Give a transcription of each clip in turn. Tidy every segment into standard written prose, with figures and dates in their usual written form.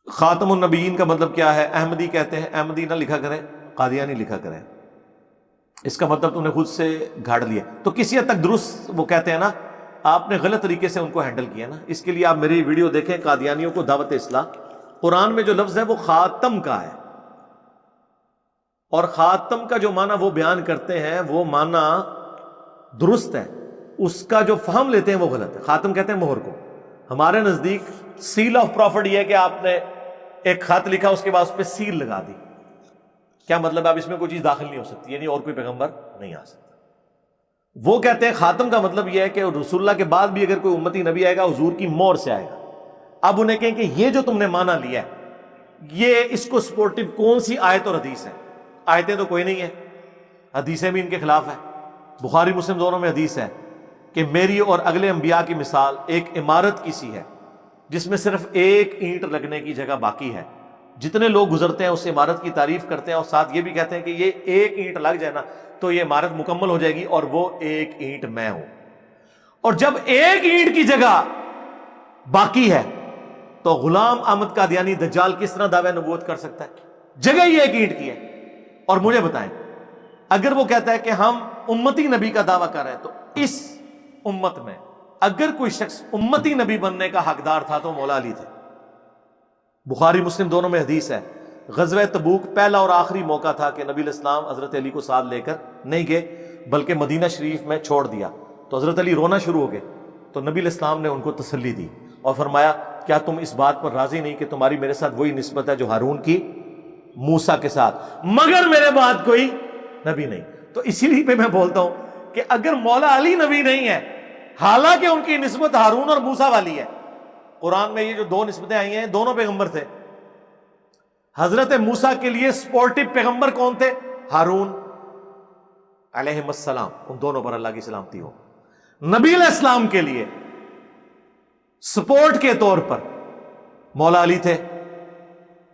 خاتم النبیین کا مطلب کیا ہے؟ احمدی کہتے ہیں، احمدی نہ لکھا کریں، قادیانی لکھا کریں، اس کا مطلب تو نے خود سے گھاڑ لیا۔ تو کسی حد تک درست وہ کہتے ہیں نا، آپ نے غلط طریقے سے ان کو ہینڈل کیا نا۔ اس کے لیے آپ میری ویڈیو دیکھیں، قادیانیوں کو دعوت اصلاح۔ قرآن میں جو لفظ ہے وہ خاتم کا ہے، اور خاتم کا جو معنی وہ بیان کرتے ہیں وہ معنی درست ہے، اس کا جو فہم لیتے ہیں وہ غلط ہے۔ خاتم کہتے ہیں مہر کو، ہمارے نزدیک سیل آف پروفٹ یہ ہے کہ آپ نے ایک خط لکھا، اس کے بعد اس پہ سیل لگا دی۔ کیا مطلب؟ اب اس میں کوئی چیز داخل نہیں ہو سکتی، یعنی اور کوئی پیغمبر نہیں آ سکتا۔ وہ کہتے ہیں خاتم کا مطلب یہ ہے کہ رسول اللہ کے بعد بھی اگر کوئی امتی نبی آئے گا حضور کی مہر سے آئے گا۔ اب انہیں کہیں کہ یہ جو تم نے مانا لیا ہے، یہ اس کو سپورٹو کون سی آیت اور حدیث ہے؟ آیتیں تو کوئی نہیں ہے، حدیثیں بھی ان کے خلاف ہے۔ بخاری مسلم دونوں میں حدیث ہے کہ میری اور اگلے انبیاء کی مثال ایک عمارت کی سی ہے جس میں صرف ایک اینٹ لگنے کی جگہ باقی ہے۔ جتنے لوگ گزرتے ہیں اس عمارت کی تعریف کرتے ہیں اور ساتھ یہ بھی کہتے ہیں کہ یہ ایک اینٹ لگ جائے نا تو یہ عمارت مکمل ہو جائے گی، اور وہ ایک اینٹ میں ہوں۔ اور جب ایک اینٹ کی جگہ باقی ہے تو غلام احمد قادیانی دجال کس طرح دعوی نبوت کر سکتا ہے؟ جگہ ہی ایک اینٹ کی ہے۔ اور مجھے بتائیں، اگر وہ کہتا ہے کہ ہم امتی نبی کا دعویٰ کر رہے ہیں، تو اس امت میں اگر کوئی شخص امتی نبی بننے کا حقدار تھا تو مولا علی تھے۔ بخاری مسلم دونوں میں حدیث ہے، غزوہ تبوک پہلا اور آخری موقع تھا کہ نبی علیہ السلام حضرت علی کو ساتھ لے کر نہیں گئے بلکہ مدینہ شریف میں چھوڑ دیا۔ تو حضرت علی رونا شروع ہو گئے، تو نبی علیہ السلام نے ان کو تسلی دی اور فرمایا کیا تم اس بات پر راضی نہیں کہ تمہاری میرے ساتھ وہی نسبت ہے جو ہارون کی موسیٰ کے ساتھ، مگر میرے بعد کوئی نبی نہیں۔ تو اسی لیے پہ میں بولتا ہوں کہ اگر مولا علی نبی نہیں ہے، حالانکہ ان کی نسبت ہارون اور موسیٰ والی ہے، قرآن میں یہ جو دو نسبتیں آئی ہیں دونوں پیغمبر تھے۔ حضرت موسیٰ کے لیے سپورٹو پیغمبر کون تھے؟ ہارون علیہ السلام، ان دونوں پر اللہ کی سلامتی ہو۔ نبی علیہ السلام کے لیے سپورٹ کے طور پر مولا علی تھے،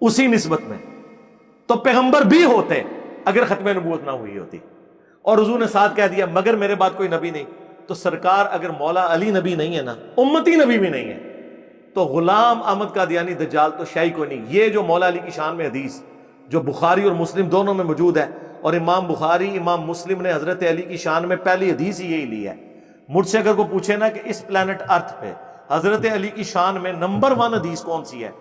اسی نسبت میں تو پیغمبر بھی ہوتے اگر ختم نبوت نہ ہوئی ہوتی۔ اور حضور نے ساتھ کہہ دیا مگر میرے بعد کوئی نبی نہیں، تو سرکار اگر مولا علی نبی نہیں ہے نا، امتی نبی بھی نہیں ہے، تو غلام احمد قادیانی دجال تو شاہی کوئی نہیں۔ یہ جو مولا علی کی شان میں حدیث جو بخاری اور مسلم دونوں میں موجود ہے، اور امام بخاری امام مسلم نے حضرت علی کی شان میں پہلی حدیث ہی یہی لی ہے۔ مجھ سے اگر کوئی پوچھے نا کہ اس پلانٹ ارتھ پہ حضرت علی کی شان میں نمبر 1 حدیث کون سی ہے،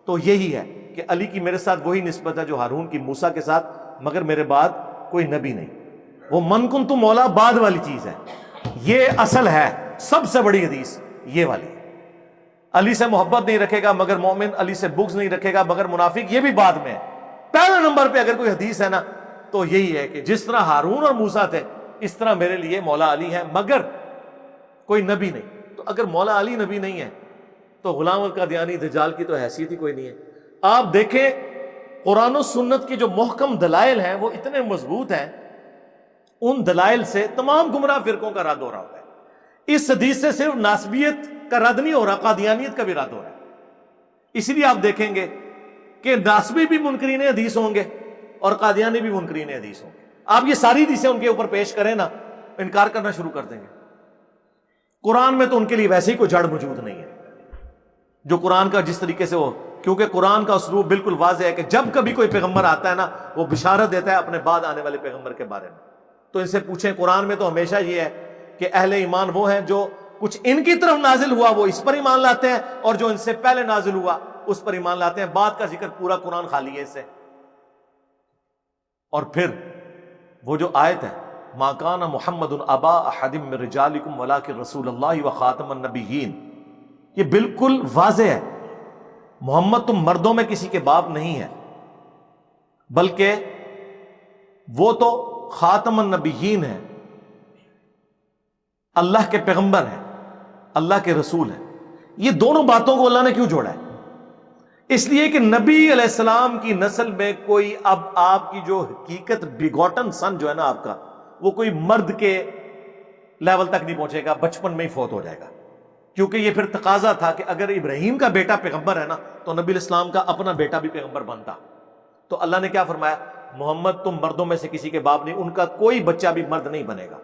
تو یہی ہے کہ علی کی میرے ساتھ وہی نسبت ہے جو ہارون کی موسیٰ کے ساتھ، مگر میرے بعد کوئی نبی نہیں۔ وہ من کن تو مولا بعد والی چیز ہے، یہ اصل ہے۔ سب سے بڑی حدیث یہ والی ہے، علی سے محبت نہیں رکھے گا مگر مومن، علی سے بغض نہیں رکھے گا مگر منافق، یہ بھی بعد میں ہے۔ پہلے نمبر پہ اگر کوئی حدیث ہے نا تو یہی ہے کہ جس طرح ہارون اور موسیٰ تھے اس طرح میرے لیے مولا علی ہے مگر کوئی نبی نہیں۔ تو اگر مولا علی نبی نہیں ہے تو غلام القادیانی دجال کی تو حیثیت ہی کوئی نہیں ہے۔ آپ دیکھیں قرآن و سنت کے جو محکم دلائل ہیں وہ اتنے مضبوط ہیں، ان دلائل سے تمام گمراہ فرقوں کا رد ہو رہا ہوتا ہے۔ اس حدیث سے صرف ناسبیت کا رد نہیں ہو رہا، قادیانیت کا بھی رد ہو رہا ہے۔ اسی لیے آپ دیکھیں گے کہ ناسبی بھی منکرین حدیث ہوں گے اور قادیانی بھی منکرین حدیث ہوں گے۔ آپ یہ ساری حدیثیں ان کے اوپر پیش کریں نا، انکار کرنا شروع کر دیں گے۔ قرآن میں تو ان کے لیے ویسے ہی کوئی جڑ موجود نہیں ہے جو قرآن کا جس طریقے سے ہو، کیونکہ قرآن کا اسلوب بالکل واضح ہے کہ جب کبھی کوئی پیغمبر آتا ہے نا وہ بشارت دیتا ہے اپنے بعد آنے والے پیغمبر کے بارے میں۔ تو ان سے پوچھیں، قرآن میں تو ہمیشہ یہ ہے کہ اہل ایمان وہ ہیں جو کچھ ان کی طرف نازل ہوا وہ اس پر ایمان لاتے ہیں، اور جو ان سے پہلے نازل ہوا اس پر ایمان لاتے ہیں۔ بعد کا ذکر پورا قرآن خالی ہے اس سے۔ اور پھر وہ جو آیت ہے ما کان محمد ابا احد من رجالکم ولکن رسول اللہ وخاتم النبیین، یہ بالکل واضح ہے، محمد تم مردوں میں کسی کے باپ نہیں ہے بلکہ وہ تو خاتم النبیین ہے، اللہ کے پیغمبر ہیں، اللہ کے رسول ہیں۔ یہ دونوں باتوں کو اللہ نے کیوں جوڑا ہے؟ اس لیے کہ نبی علیہ السلام کی نسل میں کوئی، اب آپ کی جو حقیقت بیگوٹن سن جو ہے نا آپ کا، وہ کوئی مرد کے لیول تک نہیں پہنچے گا، بچپن میں ہی فوت ہو جائے گا، کیونکہ یہ پھر تقاضا تھا کہ اگر ابراہیم کا بیٹا پیغمبر ہے نا تو نبی علیہ السلام کا اپنا بیٹا بھی پیغمبر بنتا۔ تو اللہ نے کیا فرمایا؟ محمد تم مردوں میں سے کسی کے باپ نہیں، ان کا کوئی بچہ بھی مرد نہیں بنے گا۔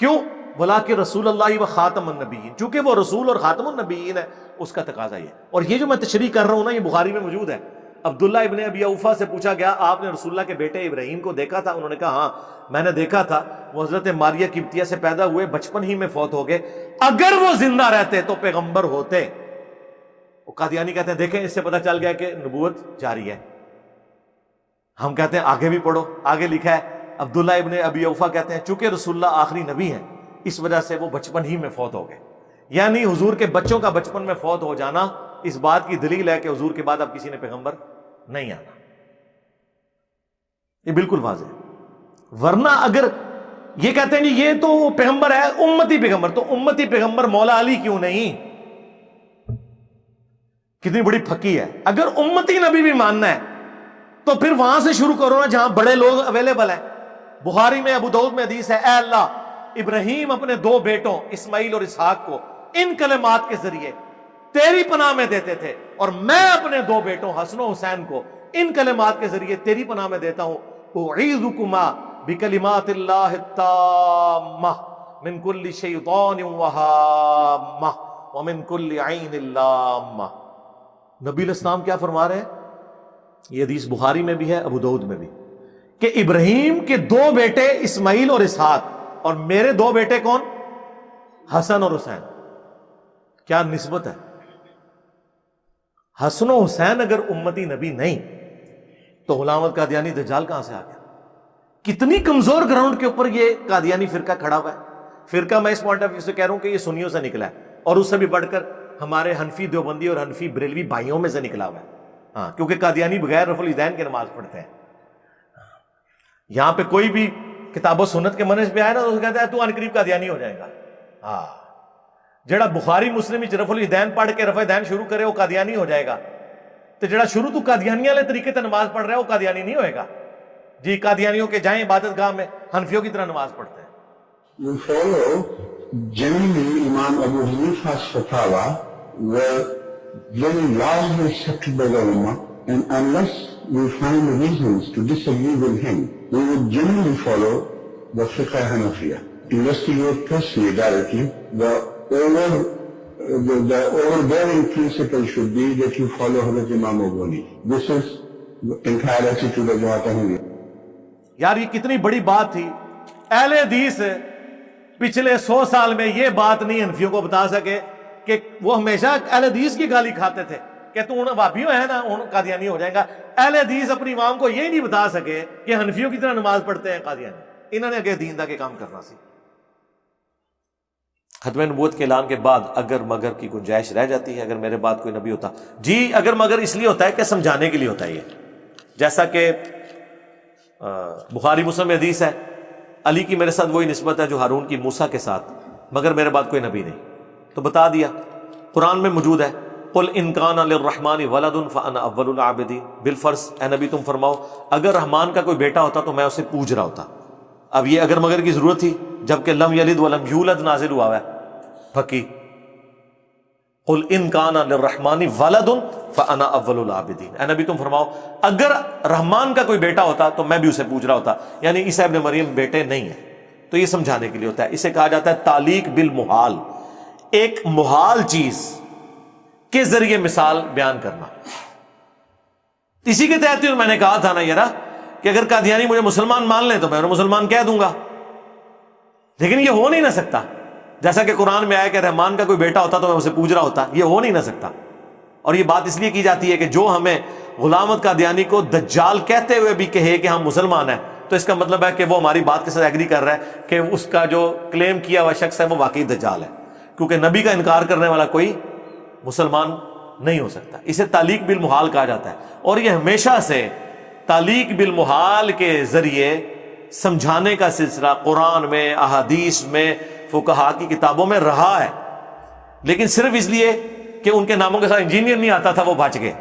کیوں؟ وَلَٰكِن رسول اللہ و خاتم النبیین، چونکہ وہ رسول اور خاتم النبیین ہے، اس کا تقاضا یہ. اور یہ جو میں تشریح کر رہا ہوں نا، یہ بخاری میں موجود ہے. عبداللہ ابن ابی اوفا سے پوچھا گیا آپ نے رسول اللہ کے بیٹے ابراہیم کو دیکھا تھا؟ انہوں نے کہا ہاں میں نے دیکھا تھا، وہ حضرت ماریہ قبطیہ سے پیدا ہوئے، بچپن ہی میں فوت ہو گئے، اگر وہ زندہ رہتے تو پیغمبر ہوتے. وہ قادیانی کہتے ہیں دیکھیں اس سے پتہ چل گیا کہ نبوت جاری ہے. ہم کہتے ہیں آگے بھی پڑھو، آگے لکھا ہے عبداللہ ابن ابی اوفا کہتے ہیں چونکہ رسول اللہ آخری نبی ہیں اس وجہ سے وہ بچپن ہی میں فوت ہو گئے. یعنی حضور کے بچوں کا بچپن میں فوت ہو جانا اس بات کی دلیل ہے کہ حضور کے بعد اب کسی نے پیغمبر نہیں آنا. یہ بالکل واضح ہے. ورنہ اگر یہ کہتے ہیں یہ تو پیغمبر ہے امتی پیغمبر، تو امتی پیغمبر مولا علی کیوں نہیں؟ کتنی بڑی پھکی ہے. اگر امتی نبی بھی ماننا ہے تو پھر وہاں سے شروع کرو نا جہاں بڑے لوگ اویلیبل ہیں. بخاری میں ابو داؤد میں حدیث ہے، اے اللہ ابراہیم اپنے 2 بیٹوں اسماعیل اور اسحاق کو ان کلمات کے ذریعے تیری پناہ میں دیتے تھے، اور میں اپنے 2 بیٹوں حسن و حسین کو ان کلمات کے ذریعے تیری پناہ میں دیتا ہوں، اعیذکما بکلمات اللہ التامہ من کل شیطان وہامہ ومن کل عین لامہ. نبی علیہ السلام کیا فرما رہے ہیں؟ یہ حدیث بخاری میں بھی ہے ابو داؤد میں بھی، کہ ابراہیم کے 2 بیٹے اسماعیل اور اسحاق، اور میرے 2 بیٹے کون؟ حسن اور حسین. کیا نسبت ہے! حسن و حسین اگر امتی نبی نہیں تو غلام احمد قادیانی دجال کہاں سے آ گیا؟ کتنی کمزور گراؤنڈ کے اوپر یہ قادیانی فرقہ کھڑا ہوا ہے. فرقہ میں اس پوائنٹ آف ویو سے کہہ رہا ہوں کہ یہ سنیوں سے نکلا ہے، اور اس سے بھی بڑھ کر ہمارے حنفی دیوبندی اور حنفی بریلوی بھائیوں میں سے نکلا ہوا ہے. ہاں، کیونکہ قادیانی بغیر رفع الیدین کے نماز پڑھتے ہیں. یہاں پہ کوئی بھی کتاب و سنت کے منہج پہ آئے نا تو کہتا ہے تو ان قریب قادیانی ہو جائے گا. ہاں، جڑا بخاری مسلم رفع الیدین پڑھ کے رفع دین شروع کرے وہ قادیانی ہو جائے گا، تو جڑا شروع تو قادیانی والے طریقے سے نماز پڑھ رہا ہے وہ قادیانی نہیں ہوئے گا. جی قادیانیوں کے جائیں عبادت گاہ میں حنفیوں کی طرح نماز پڑھتے ہیں. You follow generally Imam Abu Hanifa's fatwa were very largely accepted by the Ummah, and unless we find reasons to disagree with him, we would generally follow the Fiqh Hanafiya. Investigate personally directly. The overbearing principle should be that you follow Hazrat Imam Abu Hanifa. This is the entire attitude of Jamaat Ahmadiyya. یار یہ کتنی بڑی بات تھی. اہل حدیث پچھلے 100 سال میں یہ بات نہیں حنفیوں کو بتا سکے کہ وہ ہمیشہ اہل حدیث کی گالی کھاتے تھے کہ تو وہابیوں ہے نا قادیانی ہو جائے گا. اہل حدیث اپنی عوام کو یہ نہیں بتا سکے کہ حنفیوں کی طرح نماز پڑھتے ہیں قادیانی. انہوں نے اگے دین دا کے کام کرنا سی. ختم نبوت کے اعلان کے بعد اگر مگر کی گنجائش رہ جاتی ہے، اگر میرے بعد کوئی نبی ہوتا. جی اگر مگر اس لیے ہوتا ہے کہ سمجھانے کے لیے ہوتا ہے. یہ جیسا کہ بخاری مسلم میں حدیث ہے، علی کی میرے ساتھ وہی نسبت ہے جو ہارون کی موسیٰ کے ساتھ، مگر میرے بعد کوئی نبی نہیں. تو بتا دیا، قرآن میں موجود ہے قل ان کان للرحمن ولد فانا اول العابدین. بالفرض اے نبی تم فرماؤ اگر رحمان کا کوئی بیٹا ہوتا تو میں اسے پوج رہا ہوتا. اب یہ اگر مگر کی ضرورت تھی جبکہ لم یلد ولم یولد نازل ہوا ہے پھکی. قل ان کان للرحمن ولد فانا اول العابدین. اے نبی تم فرماؤ اگر رحمان کا کوئی بیٹا ہوتا تو میں بھی اسے پوج رہا ہوتا. یعنی عیسیٰ ابن مریم بیٹے نہیں ہیں. تو یہ سمجھانے کے لیے ہوتا ہے. اسے کہا جاتا ہے تعلیق بالمحال، ایک محال چیز کے ذریعے مثال بیان کرنا. اسی کے تحت میں نے کہا تھا نا یار کہ اگر قادیانی مجھے مسلمان مان لیں تو میں انہیں مسلمان کہہ دوں گا، لیکن یہ ہو نہیں نہ سکتا. جیسا کہ قرآن میں آیا کہ رحمان کا کوئی بیٹا ہوتا تو میں اسے پوج رہا ہوتا. یہ ہو نہیں نہ سکتا. اور یہ بات اس لیے کی جاتی ہے کہ جو ہمیں غلام احمد قادیانی کو دجال کہتے ہوئے بھی کہے کہ ہم مسلمان ہیں تو اس کا مطلب ہے کہ وہ ہماری بات کے ساتھ ایگری کر رہا ہے کہ اس کا جو کلیم کیا ہوا شخص ہے وہ واقعی دجال ہے، کیونکہ نبی کا انکار کرنے والا کوئی مسلمان نہیں ہو سکتا. اسے تعلیق بالمحال کہا جاتا ہے. اور یہ ہمیشہ سے تعلیق بالمحال کے ذریعے سمجھانے کا سلسلہ قرآن میں، احادیث میں، فقہا کی کتابوں میں رہا ہے. لیکن صرف اس لیے کہ ان کے ناموں کے ساتھ انجینئر نہیں آتا تھا وہ بچ گئے.